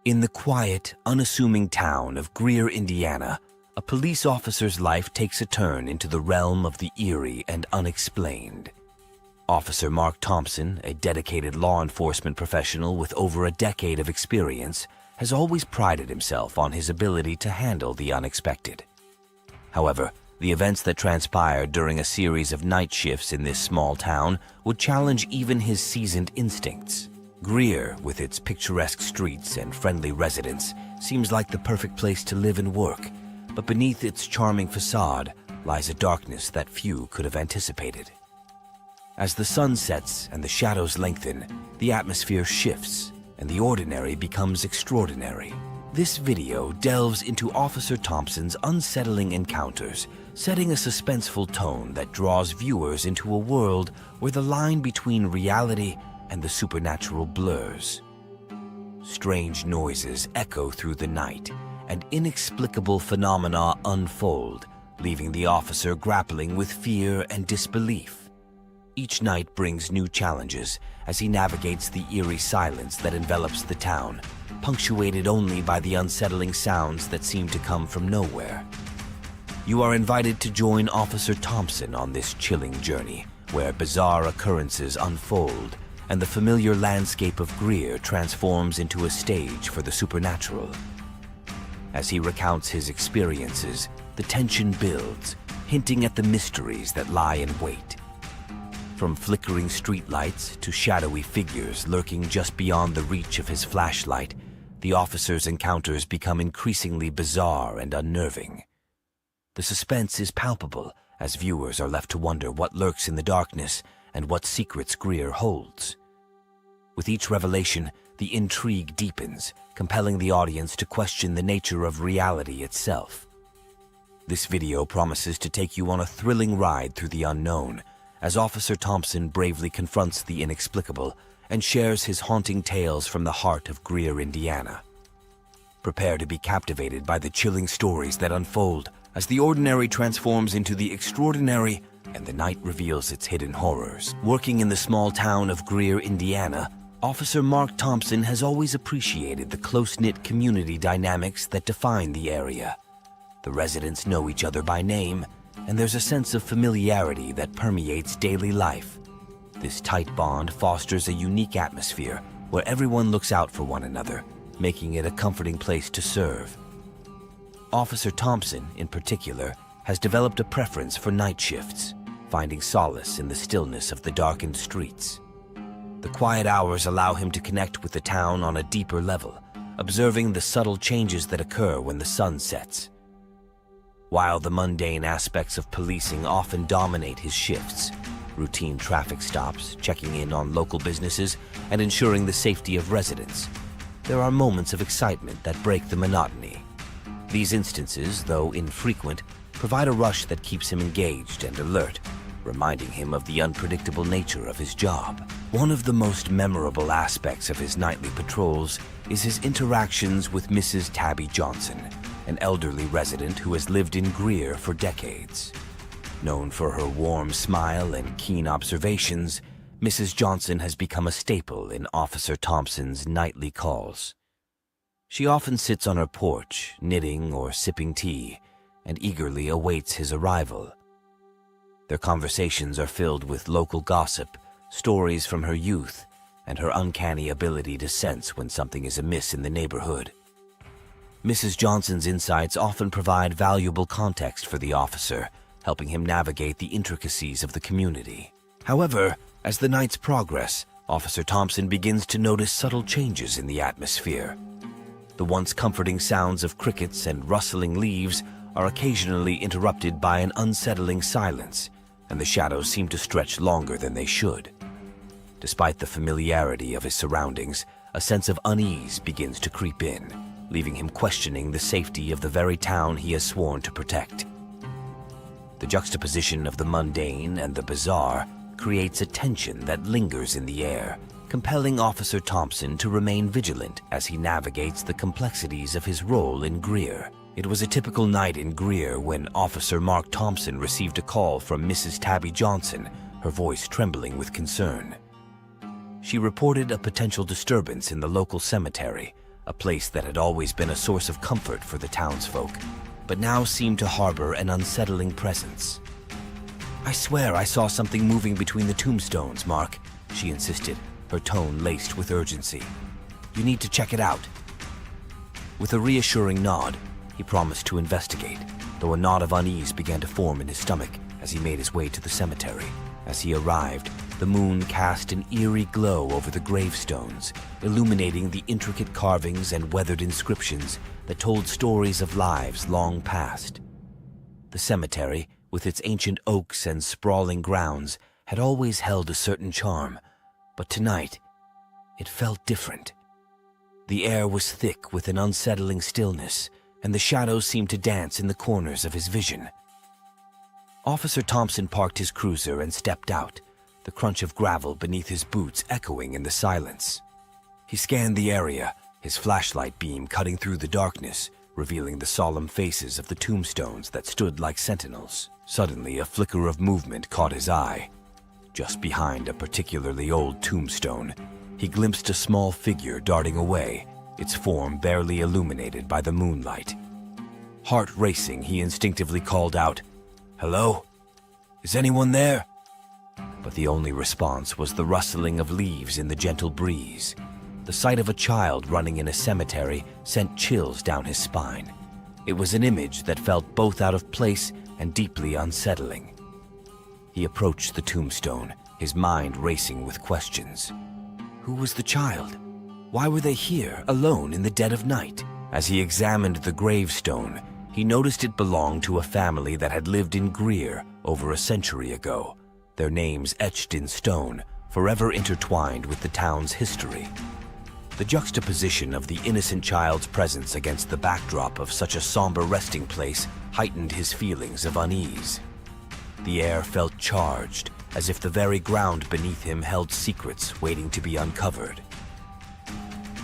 In the quiet, unassuming town of Greer, Indiana, a police officer's life takes a turn into the realm of the eerie and unexplained. Officer Mark Thompson, a dedicated law enforcement professional with over a decade of experience, has always prided himself on his ability to handle the unexpected. However, the events that transpired during a series of night shifts in this small town would challenge even his seasoned instincts. Greer, with its picturesque streets and friendly residents, seems like the perfect place to live and work, but beneath its charming facade lies a darkness that few could have anticipated. As the sun sets and the shadows lengthen, the atmosphere shifts and the ordinary becomes extraordinary. This video delves into Officer Thompson's unsettling encounters, setting a suspenseful tone that draws viewers into a world where the line between reality and the supernatural blurs. Strange noises echo through the night, and inexplicable phenomena unfold, leaving the officer grappling with fear and disbelief. Each night brings new challenges as he navigates the eerie silence that envelops the town, punctuated only by the unsettling sounds that seem to come from nowhere. You are invited to join Officer Thompson on this chilling journey, where bizarre occurrences unfold and the familiar landscape of Greer transforms into a stage for the supernatural. As he recounts his experiences, the tension builds, hinting at the mysteries that lie in wait. From flickering streetlights to shadowy figures lurking just beyond the reach of his flashlight, the officer's encounters become increasingly bizarre and unnerving. The suspense is palpable as viewers are left to wonder what lurks in the darkness and what secrets Greer holds. With each revelation, the intrigue deepens, compelling the audience to question the nature of reality itself. This video promises to take you on a thrilling ride through the unknown, as Officer Thompson bravely confronts the inexplicable and shares his haunting tales from the heart of Greer, Indiana. Prepare to be captivated by the chilling stories that unfold as the ordinary transforms into the extraordinary and the night reveals its hidden horrors. Working in the small town of Greer, Indiana, Officer Mark Thompson has always appreciated the close-knit community dynamics that define the area. The residents know each other by name, and there's a sense of familiarity that permeates daily life. This tight bond fosters a unique atmosphere where everyone looks out for one another, making it a comforting place to serve. Officer Thompson, in particular, has developed a preference for night shifts, finding solace in the stillness of the darkened streets. The quiet hours allow him to connect with the town on a deeper level, observing the subtle changes that occur when the sun sets. While the mundane aspects of policing often dominate his shifts, routine traffic stops, checking in on local businesses, and ensuring the safety of residents, there are moments of excitement that break the monotony. These instances, though infrequent, provide a rush that keeps him engaged and alert, reminding him of the unpredictable nature of his job. One of the most memorable aspects of his nightly patrols is his interactions with Mrs. Tabby Johnson, an elderly resident who has lived in Greer for decades. Known for her warm smile and keen observations, Mrs. Johnson has become a staple in Officer Thompson's nightly calls. She often sits on her porch, knitting or sipping tea, and eagerly awaits his arrival. Their conversations are filled with local gossip, stories from her youth, and her uncanny ability to sense when something is amiss in the neighborhood. Mrs. Johnson's insights often provide valuable context for the officer, helping him navigate the intricacies of the community. However, as the nights progress, Officer Thompson begins to notice subtle changes in the atmosphere. The once comforting sounds of crickets and rustling leaves are occasionally interrupted by an unsettling silence, and the shadows seem to stretch longer than they should. Despite the familiarity of his surroundings, a sense of unease begins to creep in, leaving him questioning the safety of the very town he has sworn to protect. The juxtaposition of the mundane and the bizarre creates a tension that lingers in the air, compelling Officer Thompson to remain vigilant as he navigates the complexities of his role in Greer. It was a typical night in Greer when Officer Mark Thompson received a call from Mrs. Tabby Johnson, her voice trembling with concern. She reported a potential disturbance in the local cemetery, a place that had always been a source of comfort for the townsfolk, but now seemed to harbor an unsettling presence. "I swear I saw something moving between the tombstones, Mark," she insisted, her tone laced with urgency. "You need to check it out." With a reassuring nod, he promised to investigate, though a knot of unease began to form in his stomach as he made his way to the cemetery. As he arrived, the moon cast an eerie glow over the gravestones, illuminating the intricate carvings and weathered inscriptions that told stories of lives long past. The cemetery, with its ancient oaks and sprawling grounds, had always held a certain charm, but tonight, it felt different. The air was thick with an unsettling stillness, and the shadows seemed to dance in the corners of his vision. Officer Thompson parked his cruiser and stepped out, the crunch of gravel beneath his boots echoing in the silence. He scanned the area, his flashlight beam cutting through the darkness, revealing the solemn faces of the tombstones that stood like sentinels. Suddenly, a flicker of movement caught his eye. Just behind a particularly old tombstone, he glimpsed a small figure darting away, its form barely illuminated by the moonlight. Heart racing, he instinctively called out, "Hello? Is anyone there?" But the only response was the rustling of leaves in the gentle breeze. The sight of a child running in a cemetery sent chills down his spine. It was an image that felt both out of place and deeply unsettling. He approached the tombstone, his mind racing with questions. Who was the child? Why were they here, alone in the dead of night? As he examined the gravestone, he noticed it belonged to a family that had lived in Greer over a century ago, their names etched in stone, forever intertwined with the town's history. The juxtaposition of the innocent child's presence against the backdrop of such a somber resting place heightened his feelings of unease. The air felt charged, as if the very ground beneath him held secrets waiting to be uncovered.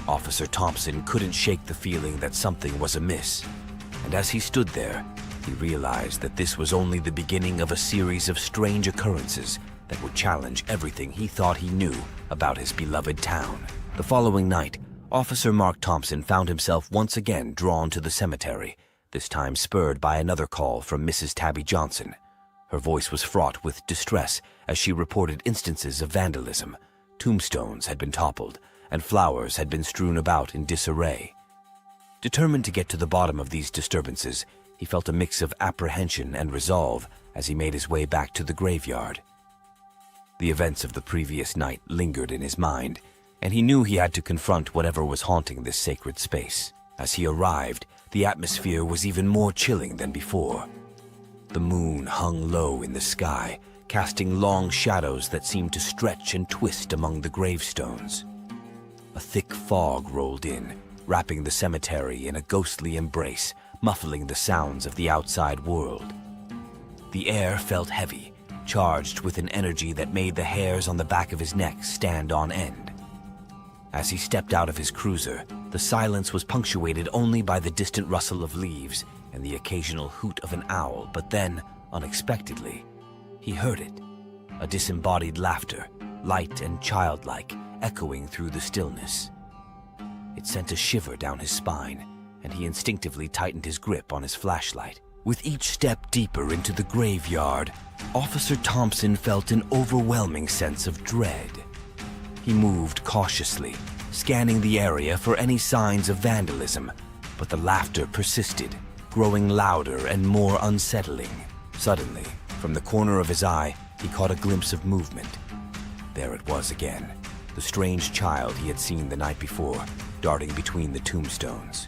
Officer Thompson couldn't shake the feeling that something was amiss, and as he stood there, he realized that this was only the beginning of a series of strange occurrences that would challenge everything he thought he knew about his beloved town. The following night, Officer Mark Thompson found himself once again drawn to the cemetery, this time spurred by another call from Mrs. Tabby Johnson. Her voice was fraught with distress as she reported instances of vandalism. Tombstones had been toppled, and flowers had been strewn about in disarray. Determined to get to the bottom of these disturbances, he felt a mix of apprehension and resolve as he made his way back to the graveyard. The events of the previous night lingered in his mind, and he knew he had to confront whatever was haunting this sacred space. As he arrived, the atmosphere was even more chilling than before. The moon hung low in the sky, casting long shadows that seemed to stretch and twist among the gravestones. A thick fog rolled in, wrapping the cemetery in a ghostly embrace, muffling the sounds of the outside world. The air felt heavy, charged with an energy that made the hairs on the back of his neck stand on end. As he stepped out of his cruiser, the silence was punctuated only by the distant rustle of leaves and the occasional hoot of an owl, but then, unexpectedly, he heard it. A disembodied laughter, light and childlike, echoing through the stillness. It sent a shiver down his spine, and he instinctively tightened his grip on his flashlight. With each step deeper into the graveyard, Officer Thompson felt an overwhelming sense of dread. He moved cautiously, scanning the area for any signs of vandalism, but the laughter persisted, growing louder and more unsettling. Suddenly, from the corner of his eye, he caught a glimpse of movement. There it was again, the strange child he had seen the night before, darting between the tombstones.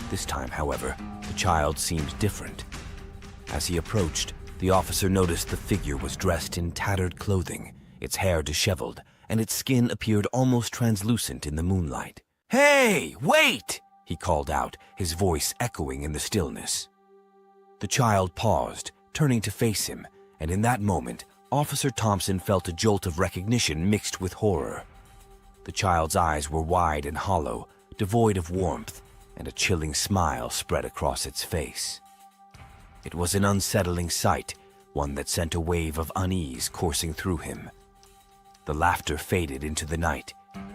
This time, however, the child seemed different. As he approached, the officer noticed the figure was dressed in tattered clothing, its hair disheveled, and its skin appeared almost translucent in the moonlight. "Hey, wait!" he called out, his voice echoing in the stillness. The child paused, turning to face him, and in that moment, Officer Thompson felt a jolt of recognition mixed with horror. The child's eyes were wide and hollow, devoid of warmth, and a chilling smile spread across its face. It was an unsettling sight, one that sent a wave of unease coursing through him. The laughter faded into the night,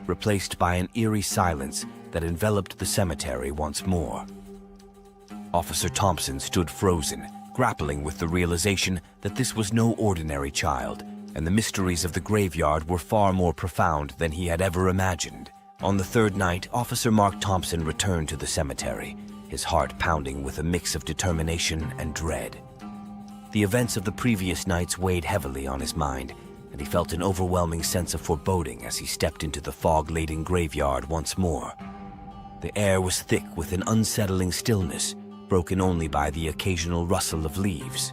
replaced by an eerie silence that enveloped the cemetery once more. Officer Thompson stood frozen, grappling with the realization that this was no ordinary child, and the mysteries of the graveyard were far more profound than he had ever imagined. On the third night, Officer Mark Thompson returned to the cemetery, his heart pounding with a mix of determination and dread. The events of the previous nights weighed heavily on his mind, and he felt an overwhelming sense of foreboding as he stepped into the fog-laden graveyard once more. The air was thick with an unsettling stillness, broken only by the occasional rustle of leaves.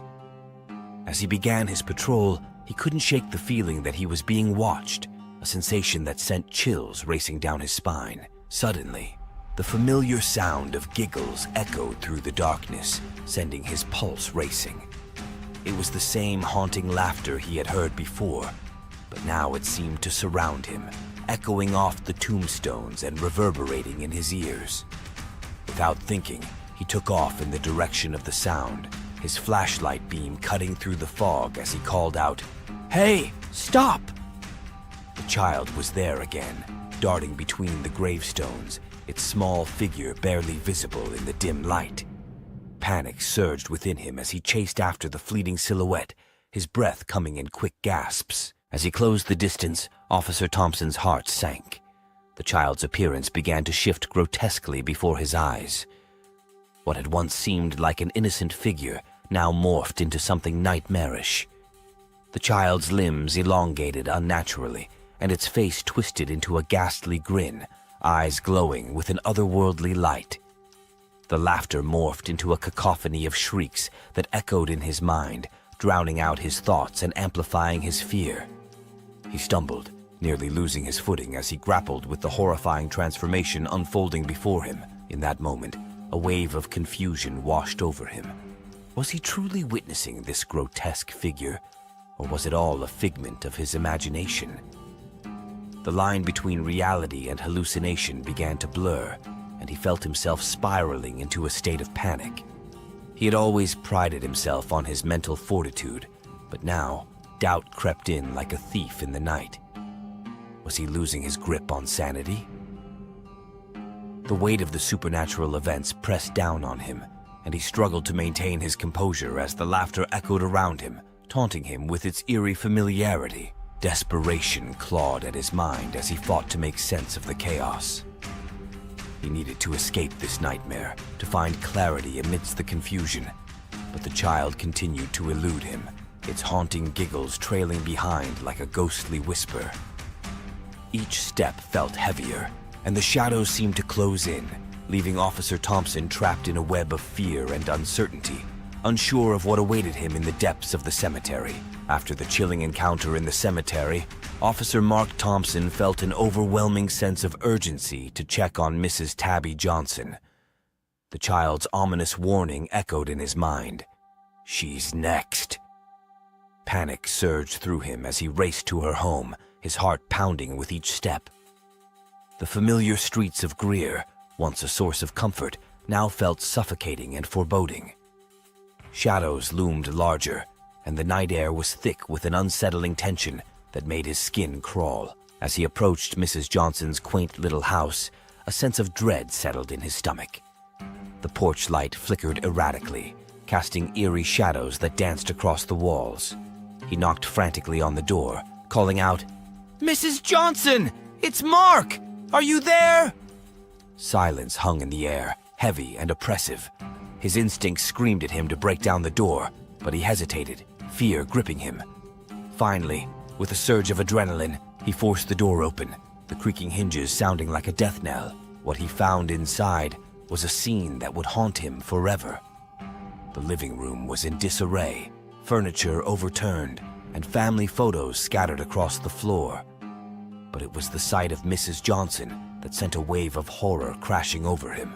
As he began his patrol, he couldn't shake the feeling that he was being watched, a sensation that sent chills racing down his spine. Suddenly, the familiar sound of giggles echoed through the darkness, sending his pulse racing. It was the same haunting laughter he had heard before, but now it seemed to surround him, echoing off the tombstones and reverberating in his ears. Without thinking, he took off in the direction of the sound, his flashlight beam cutting through the fog as he called out, "Hey, stop!" The child was there again, darting between the gravestones, its small figure barely visible in the dim light. Panic surged within him as he chased after the fleeting silhouette, his breath coming in quick gasps. As he closed the distance, Officer Thompson's heart sank. The child's appearance began to shift grotesquely before his eyes. What had once seemed like an innocent figure now morphed into something nightmarish. The child's limbs elongated unnaturally, and its face twisted into a ghastly grin, eyes glowing with an otherworldly light. The laughter morphed into a cacophony of shrieks that echoed in his mind, drowning out his thoughts and amplifying his fear. He stumbled, nearly losing his footing as he grappled with the horrifying transformation unfolding before him. In that moment, a wave of confusion washed over him. Was he truly witnessing this grotesque figure, or was it all a figment of his imagination? The line between reality and hallucination began to blur, and he felt himself spiraling into a state of panic. He had always prided himself on his mental fortitude, but now doubt crept in like a thief in the night. Was he losing his grip on sanity? The weight of the supernatural events pressed down on him, and he struggled to maintain his composure as the laughter echoed around him, taunting him with its eerie familiarity. Desperation clawed at his mind as he fought to make sense of the chaos. He needed to escape this nightmare, to find clarity amidst the confusion, but the child continued to elude him, its haunting giggles trailing behind like a ghostly whisper. Each step felt heavier, and the shadows seemed to close in, leaving Officer Thompson trapped in a web of fear and uncertainty, unsure of what awaited him in the depths of the cemetery. After the chilling encounter in the cemetery, Officer Mark Thompson felt an overwhelming sense of urgency to check on Mrs. Tabby Johnson. The child's ominous warning echoed in his mind. She's next. Panic surged through him as he raced to her home, his heart pounding with each step. The familiar streets of Greer, once a source of comfort, now felt suffocating and foreboding. Shadows loomed larger, and the night air was thick with an unsettling tension that made his skin crawl. As he approached Mrs. Johnson's quaint little house, a sense of dread settled in his stomach. The porch light flickered erratically, casting eerie shadows that danced across the walls. He knocked frantically on the door, calling out, "Mrs. Johnson! It's Mark! Are you there?" Silence hung in the air, heavy and oppressive. His instincts screamed at him to break down the door, but he hesitated, fear gripping him. Finally, with a surge of adrenaline, he forced the door open, the creaking hinges sounding like a death knell. What he found inside was a scene that would haunt him forever. The living room was in disarray, furniture overturned, and family photos scattered across the floor. But it was the sight of Mrs. Johnson that sent a wave of horror crashing over him.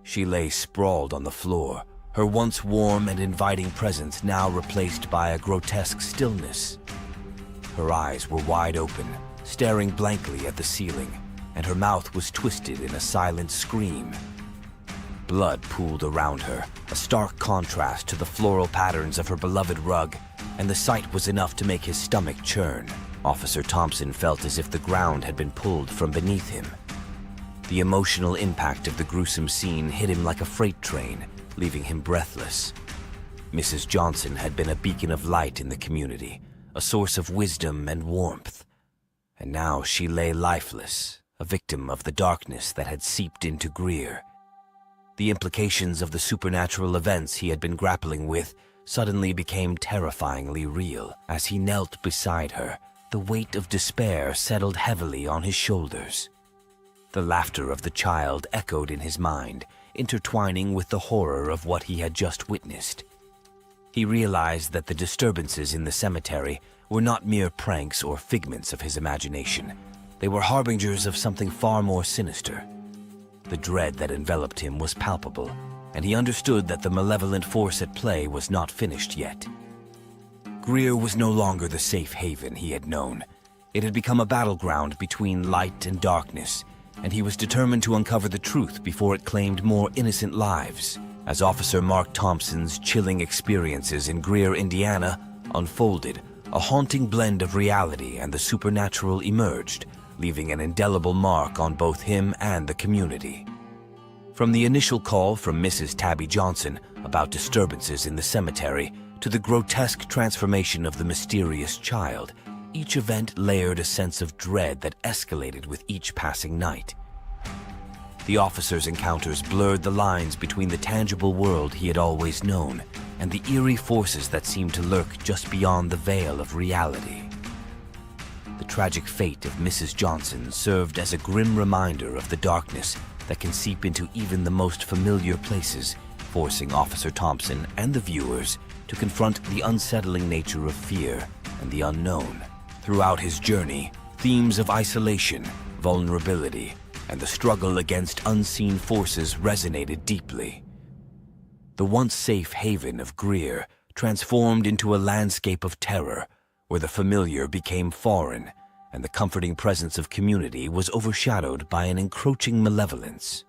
She lay sprawled on the floor, her once warm and inviting presence now replaced by a grotesque stillness. Her eyes were wide open, staring blankly at the ceiling, and her mouth was twisted in a silent scream. Blood pooled around her, a stark contrast to the floral patterns of her beloved rug, and the sight was enough to make his stomach churn. Officer Thompson felt as if the ground had been pulled from beneath him. The emotional impact of the gruesome scene hit him like a freight train, leaving him breathless. Mrs. Johnson had been a beacon of light in the community, a source of wisdom and warmth. And now she lay lifeless, a victim of the darkness that had seeped into Greer. The implications of the supernatural events he had been grappling with suddenly became terrifyingly real. As he knelt beside her, the weight of despair settled heavily on his shoulders. The laughter of the child echoed in his mind, intertwining with the horror of what he had just witnessed. He realized that the disturbances in the cemetery were not mere pranks or figments of his imagination. They were harbingers of something far more sinister. The dread that enveloped him was palpable, and he understood that the malevolent force at play was not finished yet. Greer was no longer the safe haven he had known. It had become a battleground between light and darkness, and he was determined to uncover the truth before it claimed more innocent lives. As Officer Mark Thompson's chilling experiences in Greer, Indiana, unfolded, a haunting blend of reality and the supernatural emerged, leaving an indelible mark on both him and the community. From the initial call from Mrs. Tabby Johnson about disturbances in the cemetery to the grotesque transformation of the mysterious child, each event layered a sense of dread that escalated with each passing night. The officer's encounters blurred the lines between the tangible world he had always known and the eerie forces that seemed to lurk just beyond the veil of reality. The tragic fate of Mrs. Johnson served as a grim reminder of the darkness that can seep into even the most familiar places, forcing Officer Thompson and the viewers to confront the unsettling nature of fear and the unknown. Throughout his journey, themes of isolation, vulnerability, and the struggle against unseen forces resonated deeply. The once safe haven of Greer transformed into a landscape of terror, where the familiar became foreign, and the comforting presence of community was overshadowed by an encroaching malevolence.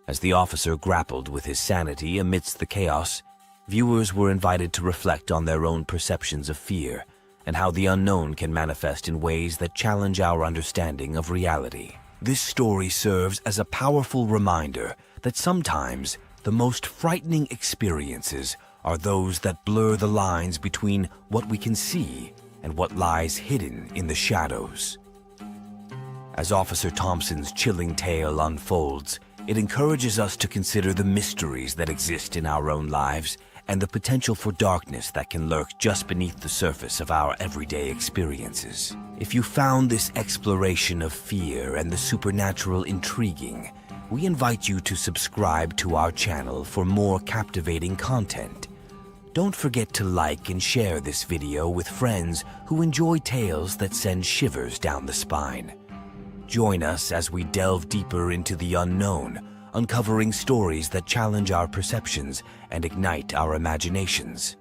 As the officer grappled with his sanity amidst the chaos, viewers were invited to reflect on their own perceptions of fear and how the unknown can manifest in ways that challenge our understanding of reality. This story serves as a powerful reminder that sometimes the most frightening experiences are those that blur the lines between what we can see and what lies hidden in the shadows. As Officer Thompson's chilling tale unfolds, it encourages us to consider the mysteries that exist in our own lives and the potential for darkness that can lurk just beneath the surface of our everyday experiences. If you found this exploration of fear and the supernatural intriguing, we invite you to subscribe to our channel for more captivating content. Don't forget to like and share this video with friends who enjoy tales that send shivers down the spine. Join us as we delve deeper into the unknown, uncovering stories that challenge our perceptions and ignite our imaginations.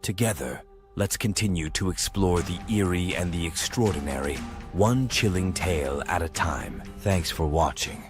Together, let's continue to explore the eerie and the extraordinary, one chilling tale at a time. Thanks for watching.